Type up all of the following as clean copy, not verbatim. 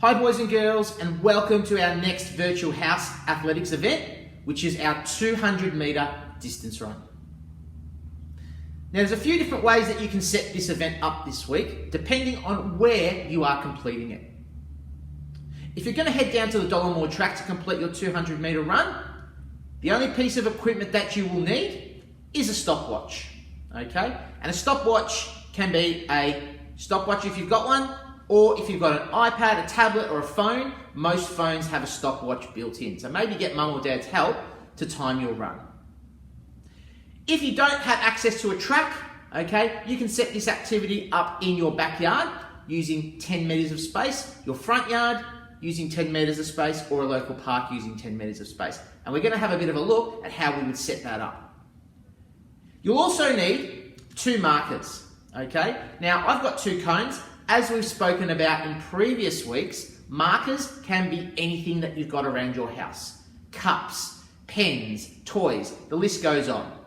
Hi boys and girls, and welcome to our next virtual house athletics event, which is our 200 metre distance run. Now there's a few different ways that you can set this event up this week, depending on where you are completing it. If you're going to head down to the Dollamore track to complete your 200 metre run, the only piece of equipment that you will need is a stopwatch, okay? And a stopwatch can be a stopwatch if you've got one, or if you've got an iPad, a tablet, or a phone. Most phones have a stopwatch built in. So maybe get mum or dad's help to time your run. If you don't have access to a track, okay, you can set this activity up in your backyard using 10 metres of space, your front yard using 10 metres of space, or a local park using 10 metres of space. And we're going to have a bit of a look at how we would set that up. You'll also need 2 markers, okay? Now, I've got 2 cones. As we've spoken about in previous weeks, markers can be anything that you've got around your house. Cups, pens, toys, the list goes on.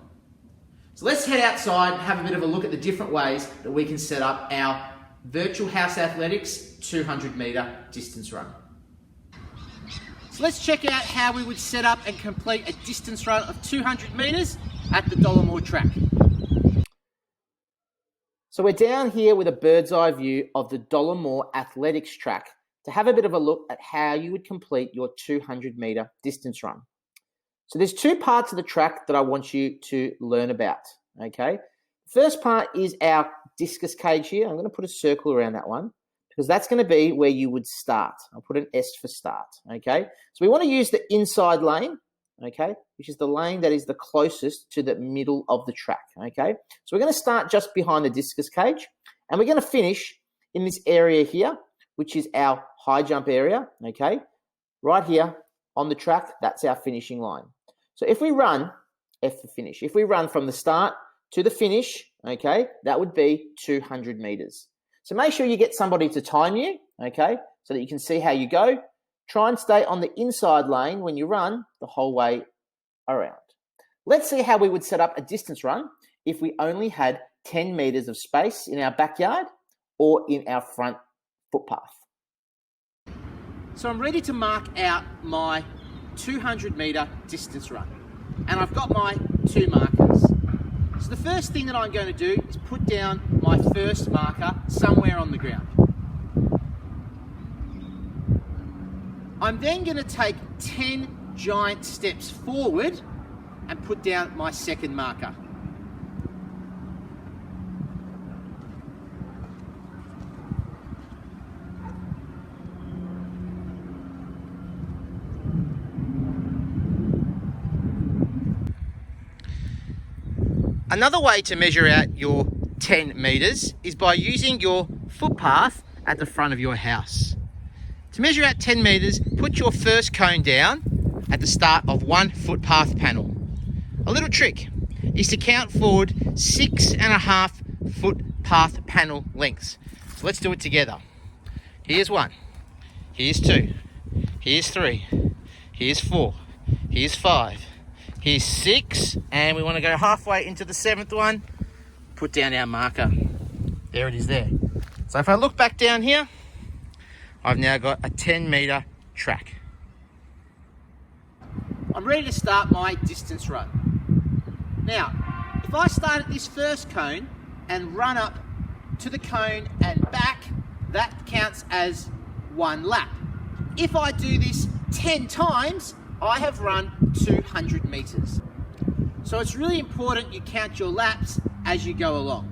So let's head outside and have a bit of a look at the different ways that we can set up our virtual house athletics 200 metre distance run. So let's check out how we would set up and complete a distance run of 200 metres at the Dollamore track. So we're down here with a bird's eye view of the Dollamore athletics track to have a bit of a look at how you would complete your 200 metre distance run. So there's 2 parts of the track that I want you to learn about, okay? The first part is our discus cage here. I'm going to put a circle around that one because that's going to be where you would start. I'll put an S for start, okay? So we want to use the inside lane, okay, which is the lane that is the closest to the middle of the track, okay? So we're going to start just behind the discus cage, and we're going to finish in this area here, which is our high jump area, okay? Right here on the track, that's our finishing line. So if we run, F for finish, if we run from the start to the finish, okay, that would be 200 metres. So make sure you get somebody to time you, okay, so that you can see how you go. Try and stay on the inside lane when you run the whole way around. Let's see how we would set up a distance run if we only had 10 metres of space in our backyard or in our front footpath. So I'm ready to mark out my 200 metre distance run, and I've got my 2 markers. So the first thing that I'm going to do is put down my first marker somewhere on the ground. I'm then going to take 10 giant steps forward and put down my second marker. Another way to measure out your 10 metres is by using your footpath at the front of your house. To measure out 10 metres, put your first cone down at the start of 1 footpath panel. A little trick is to count forward 6.5 footpath panel lengths. So let's do it together. Here's 1, here's 2, here's 3, here's 4, here's 5, here's 6, and we want to go halfway into the 7th one, put down our marker. There it is there. So if I look back down here, I've now got a 10 metre track. I'm ready to start my distance run. Now, if I start at this first cone and run up to the cone and back, that counts as 1 lap. If I do this 10 times, I have run 200 metres. So it's really important you count your laps as you go along.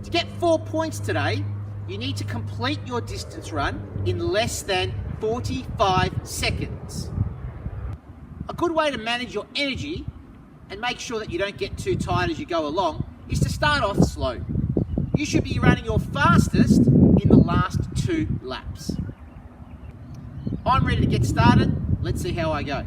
To get 4 points today, you need to complete your distance run in less than 45 seconds. A good way to manage your energy and make sure that you don't get too tired as you go along is to start off slow. You should be running your fastest in the last 2 laps. I'm ready to get started. Let's see how I go.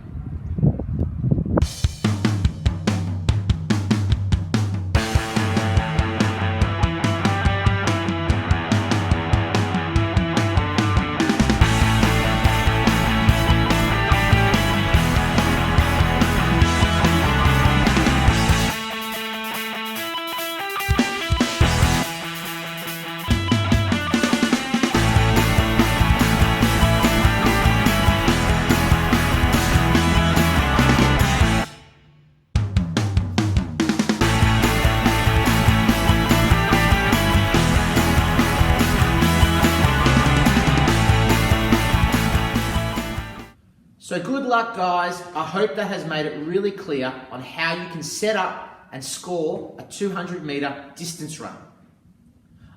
luck, guys. I hope that has made it really clear on how you can set up and score a 200-meter distance run.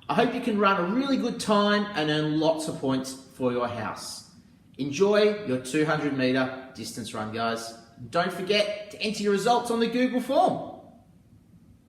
I hope you can run a really good time and earn lots of points for your house. Enjoy your 200-meter distance run, guys. Don't forget to enter your results on the Google form.